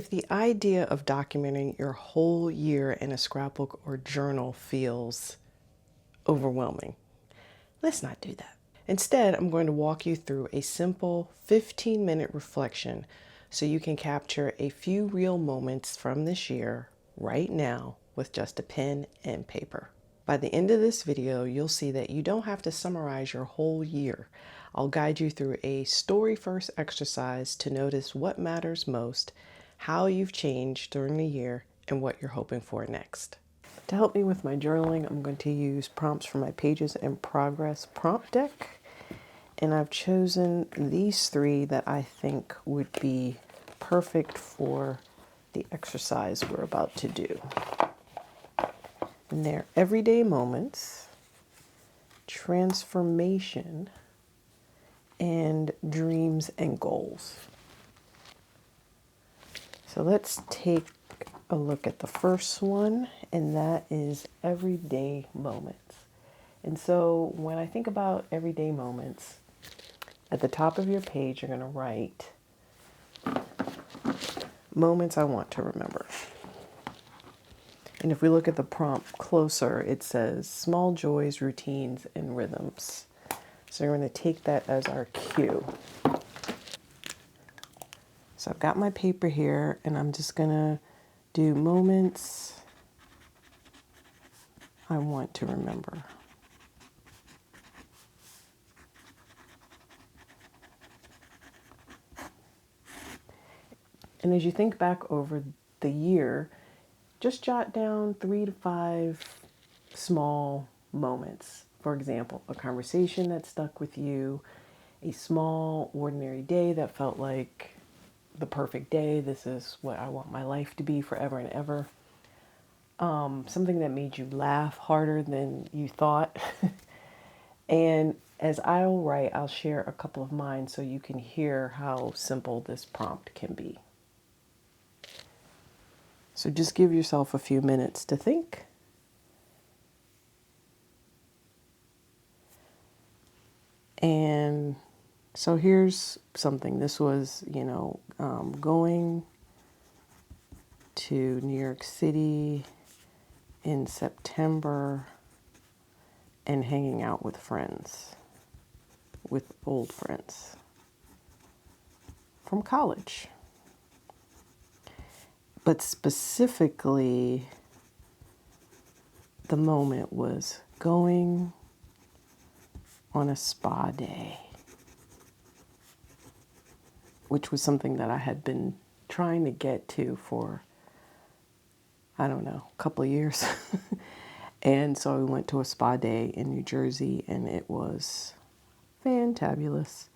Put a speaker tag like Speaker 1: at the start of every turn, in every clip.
Speaker 1: If the idea of documenting your whole year in a scrapbook or journal feels overwhelming, let's not do that. Instead, I'm going to walk you through a simple 15-minute reflection so you can capture a few real moments from this year right now with just a pen and paper. By the end of this video, you'll see that you don't have to summarize your whole year. I'll guide you through a story-first exercise to notice what matters most, how you've changed during the year, and what you're hoping for next. To help me with my journaling, I'm going to use prompts from my Pages in Progress prompt deck. And I've chosen these three that I think would be perfect for the exercise we're about to do. And they're everyday moments, transformation, and dreams and goals. So let's take a look at the first one, and that is everyday moments. And so when I think about everyday moments, at the top of your page, you're going to write moments I want to remember. And if we look at the prompt closer, it says small joys, routines, and rhythms. So we're going to take that as our cue. So I've got my paper here, and I'm just going to do moments I want to remember. And as you think back over the year, just jot down 3 to 5 small moments. For example, a conversation that stuck with you, a small, ordinary day that felt like the perfect day. This is what I want my life to be forever and ever. Something that made you laugh harder than you thought. And as I'll write, I'll share a couple of mine so you can hear how simple this prompt can be. So just give yourself a few minutes to think. And so here's something. This was, going to New York City in September and hanging out with friends, with old friends from college. But specifically, the moment was going on a spa day, which was something that I had been trying to get to for, a couple of years. And so we went to a spa day in New Jersey, and it was fantabulous.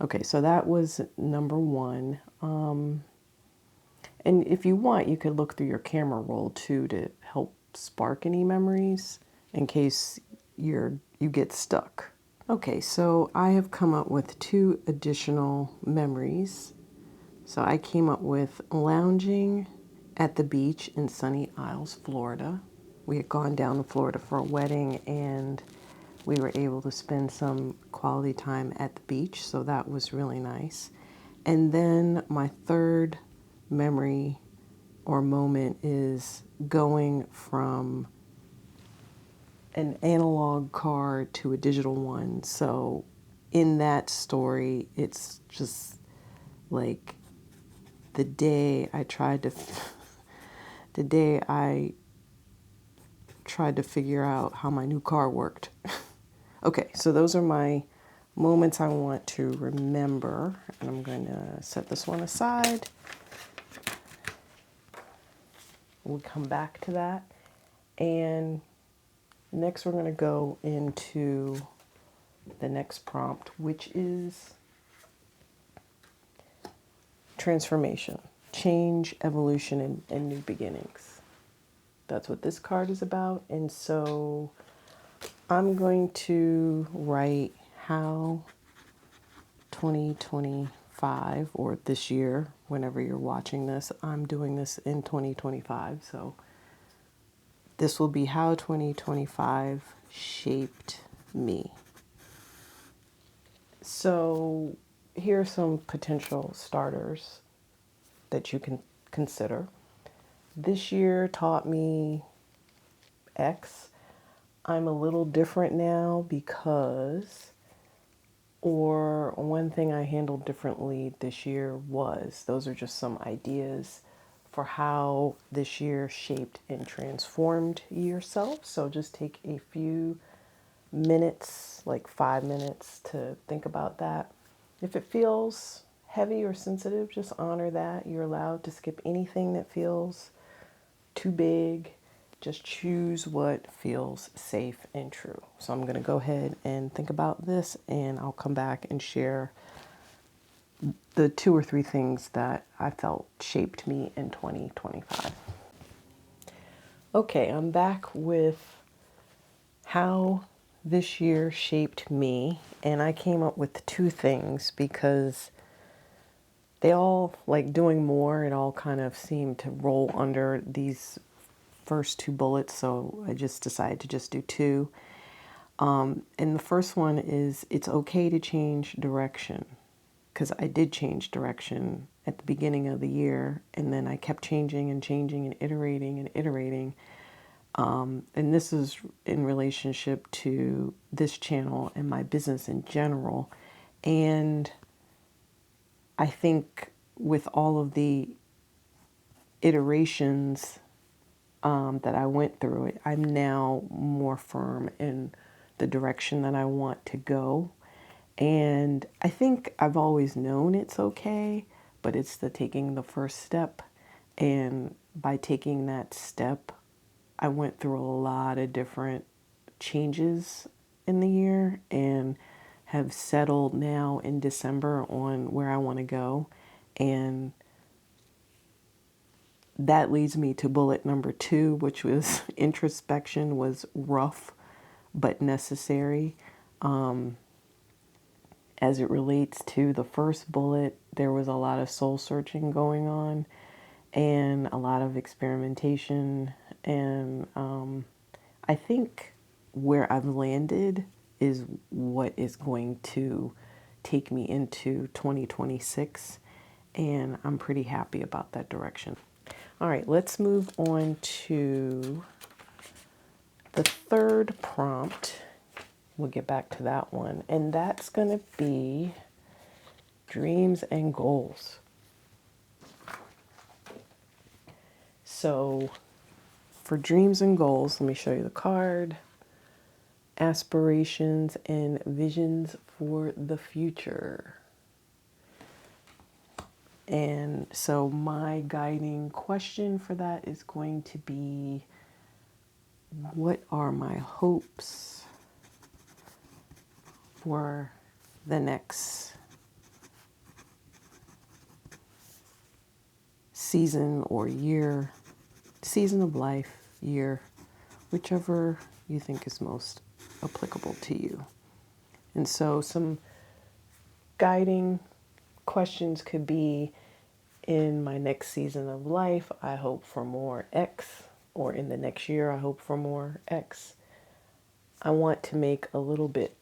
Speaker 1: Okay, so that was number one. And if you want, you could look through your camera roll too to help spark any memories in case you get stuck. Okay, so I have come up with 2 additional memories. So I came up with lounging at the beach in Sunny Isles, Florida. We had gone down to Florida for a wedding, and we were able to spend some quality time at the beach, so that was really nice. And then my third memory or moment is going from an analog car to a digital one. So in that story, it's just like the day I tried to figure out how my new car worked. Okay, so those are my moments I want to remember, and I'm going to set this one aside. We'll come back to that. And next we're going to go into the next prompt, which is transformation, change, evolution, and new beginnings. That's what this card is about. And so I'm going to write how 2025, or this year, whenever you're watching this, I'm doing this in 2025. So this will be how 2025 shaped me. So here are some potential starters that you can consider. This year taught me X. I'm a little different now because, or one thing I handled differently this year was, those are just some ideas for how this year shaped and transformed yourself. So just take a few minutes, like 5 minutes, to think about that. If it feels heavy or sensitive, just honor that. You're allowed to skip anything that feels too big. Just choose what feels safe and true. So I'm going to go ahead and think about this, and I'll come back and share the 2 or 3 things that I felt shaped me in 2025. Okay, I'm back with how this year shaped me, and I came up with 2 things because they all, like doing more, it all kind of seemed to roll under these first 2 bullets, so I just decided to just do 2. And the first one is, it's okay to change direction, because I did change direction at the beginning of the year, and then I kept changing and changing and iterating and iterating. And this is in relationship to this channel and my business in general. And I think with all of the iterations that I went through it, I'm now more firm in the direction that I want to go. And I think I've always known it's okay, but it's the taking the first step. And by taking that step, I went through a lot of different changes in the year and have settled now in December on where I want to go. And that leads me to bullet number 2, which was introspection was rough but necessary. As it relates to the first bullet, there was a lot of soul searching going on and a lot of experimentation. And I think where I've landed is what is going to take me into 2026. And I'm pretty happy about that direction. All right, let's move on to the third prompt. We'll get back to that one. And that's going to be dreams and goals. So for dreams and goals, let me show you the card. Aspirations and visions for the future. And so my guiding question for that is going to be, what are my hopes for the next season or year, season of life, year, whichever you think is most applicable to you. And so some guiding questions could be, in my next season of life, I hope for more X, or in the next year, I hope for more X. I want to make a little bit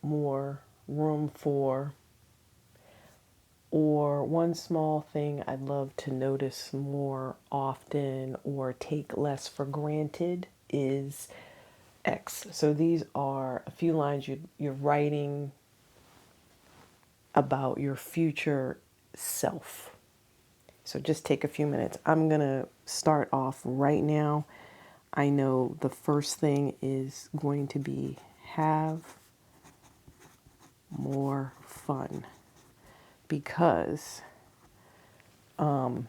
Speaker 1: more room for, or one small thing I'd love to notice more often or take less for granted is X. So these are a few lines you're writing about your future self. So just take a few minutes. I'm going to start off right now. I know the first thing is going to be have more fun, because I've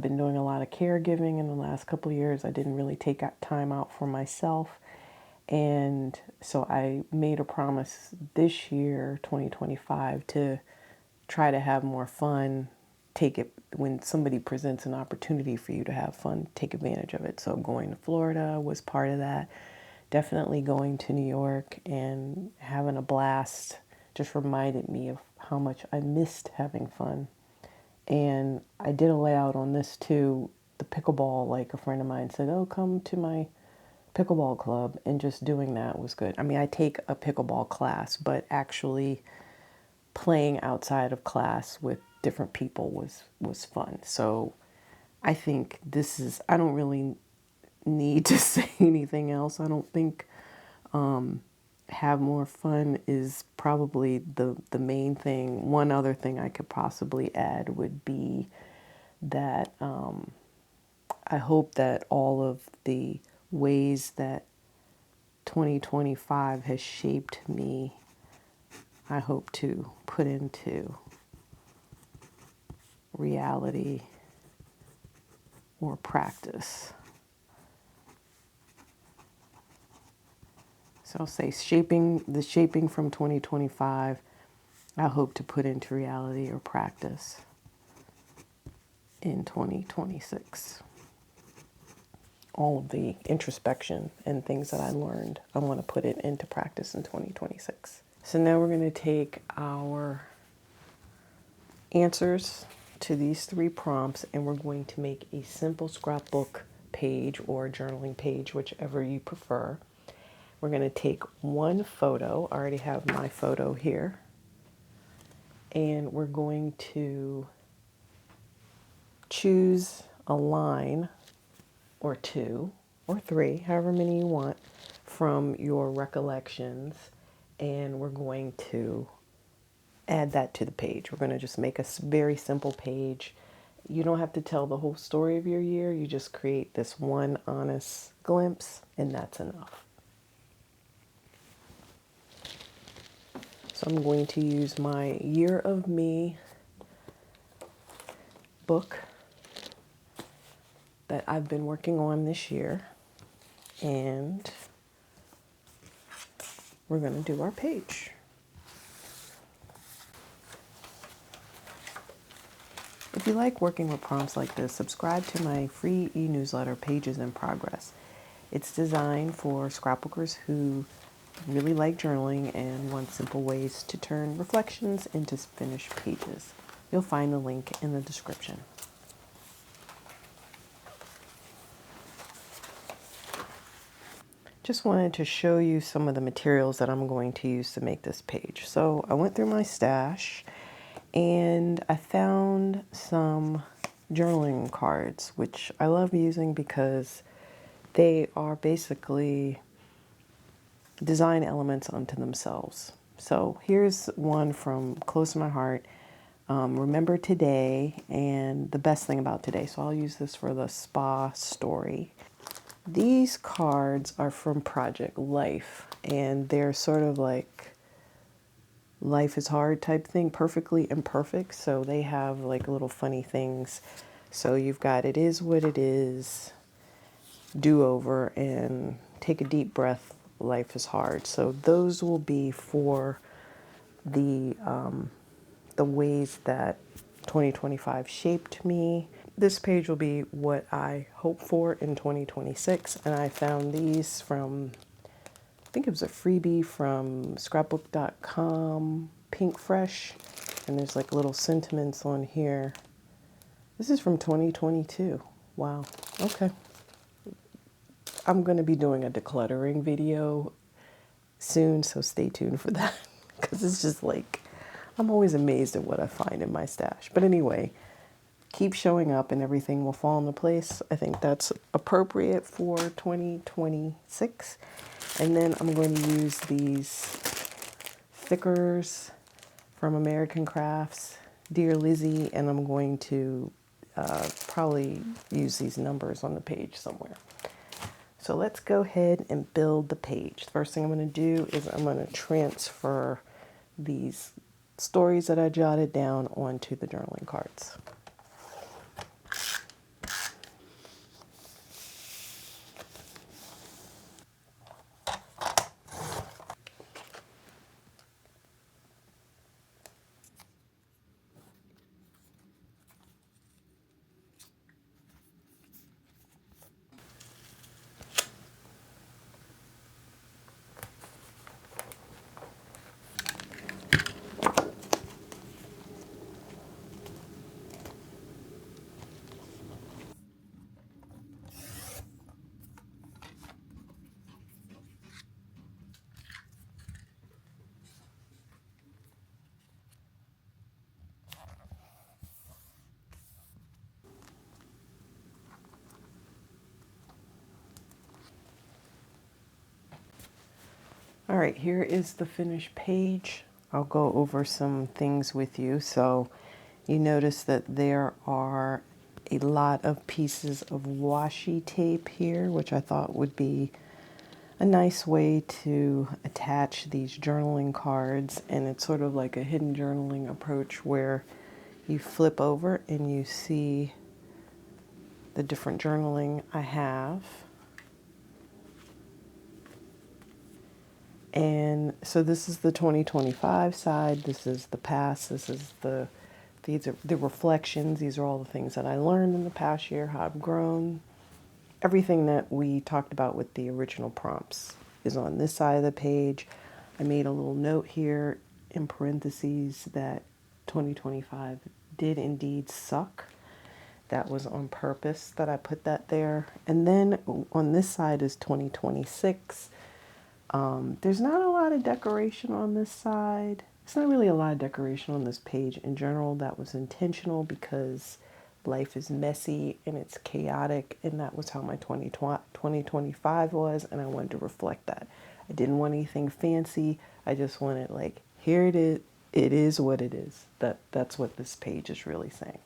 Speaker 1: been doing a lot of caregiving in the last couple of years. I didn't really take time out for myself. And so I made a promise this year, 2025, to try to have more fun. Take it when somebody presents an opportunity for you to have fun, take advantage of it. So going to Florida was part of that. Definitely going to New York and having a blast just reminded me of how much I missed having fun. And I did a layout on this too. The pickleball, like a friend of mine said, oh, come to my pickleball club. And just doing that was good. I mean, I take a pickleball class, but actually playing outside of class with different people was fun. So I think I don't really need to say anything else. I don't think have more fun is probably the main thing. One other thing I could possibly add would be that I hope that all of the ways that 2025 has shaped me, I hope to put into reality or practice. So I'll say shaping from 2025, I hope to put into reality or practice in 2026. All of the introspection and things that I learned, I want to put it into practice in 2026. So now we're going to take our answers to these 3 prompts and we're going to make a simple scrapbook page or journaling page, whichever you prefer. We're going to take one photo. I already have my photo here. And we're going to choose a line or 2 or 3, however many you want, from your recollections. And we're going to add that to the page. We're going to just make a very simple page. You don't have to tell the whole story of your year. You just create this one honest glimpse, and that's enough. So I'm going to use my Year of Me book that I've been working on this year, and we're going to do our page. If you like working with prompts like this, subscribe to my free e-newsletter, Pages in Progress. It's designed for scrapbookers who really like journaling and want simple ways to turn reflections into finished pages. You'll find the link in the description. Just wanted to show you some of the materials that I'm going to use to make this page. So I went through my stash and I found some journaling cards, which I love using because they are basically design elements unto themselves. So here's one from close to my heart. Remember today and the best thing about today. So I'll use this for the spa story. These cards are from Project Life, and they're sort of like life is hard type thing, perfectly imperfect. So they have like little funny things. So you've got it is what it is, do over, and take a deep breath, life is hard. So those will be for the ways that 2025 shaped me. This page will be what I hope for in 2026, and I found these from, I think it was a freebie from scrapbook.com, Pink Fresh, and there's like little sentiments on here. This is from 2022. Wow. Okay. I'm going to be doing a decluttering video soon, so stay tuned for that, because it's just like, I'm always amazed at what I find in my stash. But anyway, keep showing up and everything will fall into place. I think that's appropriate for 2026. And then I'm going to use these thickers from American Crafts, Dear Lizzie, and I'm going to probably use these numbers on the page somewhere. So let's go ahead and build the page. The first thing I'm going to do is I'm going to transfer these stories that I jotted down onto the journaling cards. All right, here is the finished page. I'll go over some things with you. So you notice that there are a lot of pieces of washi tape here, which I thought would be a nice way to attach these journaling cards. And it's sort of like a hidden journaling approach where you flip over and you see the different journaling I have. And so this is the 2025 side, this is the past, these are the reflections, these are all the things that I learned in the past year, how I've grown. Everything that we talked about with the original prompts is on this side of the page. I made a little note here in parentheses that 2025 did indeed suck. That was on purpose that I put that there. And then on this side is 2026. There's not a lot of decoration on this side. It's not really a lot of decoration on this page in general. That was intentional because life is messy and it's chaotic, and that was how my 2025 was, and I wanted to reflect that. I didn't want anything fancy. I just wanted, like, here it is. It is what it is. That's what this page is really saying.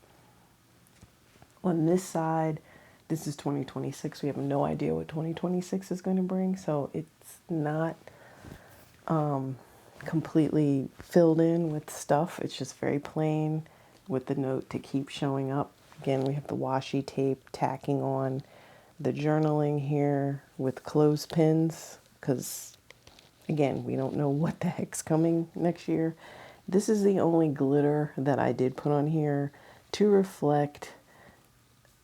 Speaker 1: On this side, this is 2026. We have no idea what 2026 is going to bring, so it's not completely filled in with stuff. It's just very plain with the note to keep showing up. Again, we have the washi tape tacking on the journaling here with clothespins because, again, we don't know what the heck's coming next year. This is the only glitter that I did put on here to reflect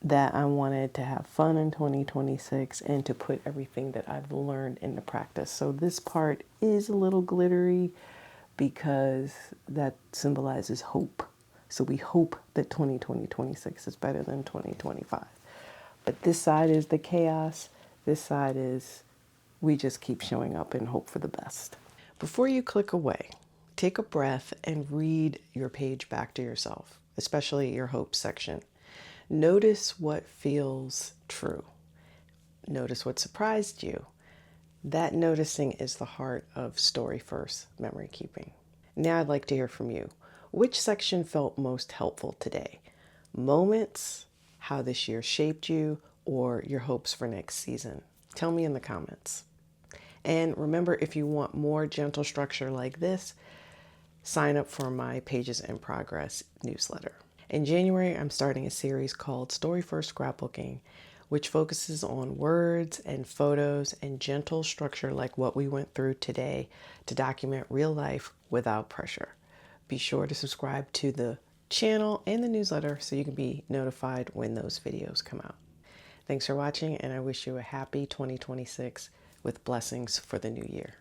Speaker 1: that I wanted to have fun in 2026 and to put everything that I've learned into practice. So this part is a little glittery because that symbolizes hope. So we hope that 2026 is better than 2025. But this side is the chaos. This side is we just keep showing up and hope for the best. Before you click away, take a breath and read your page back to yourself, especially your hope section. Notice what feels true. Notice what surprised you. That noticing is the heart of Story First memory keeping. Now I'd like to hear from you. Which section felt most helpful today? Moments, how this year shaped you, or your hopes for next season? Tell me in the comments. And remember, if you want more gentle structure like this, sign up for my Pages in Progress newsletter. In January, I'm starting a series called Story First Scrapbooking, which focuses on words and photos and gentle structure like what we went through today to document real life without pressure. Be sure to subscribe to the channel and the newsletter so you can be notified when those videos come out. Thanks for watching, and I wish you a happy 2026 with blessings for the new year.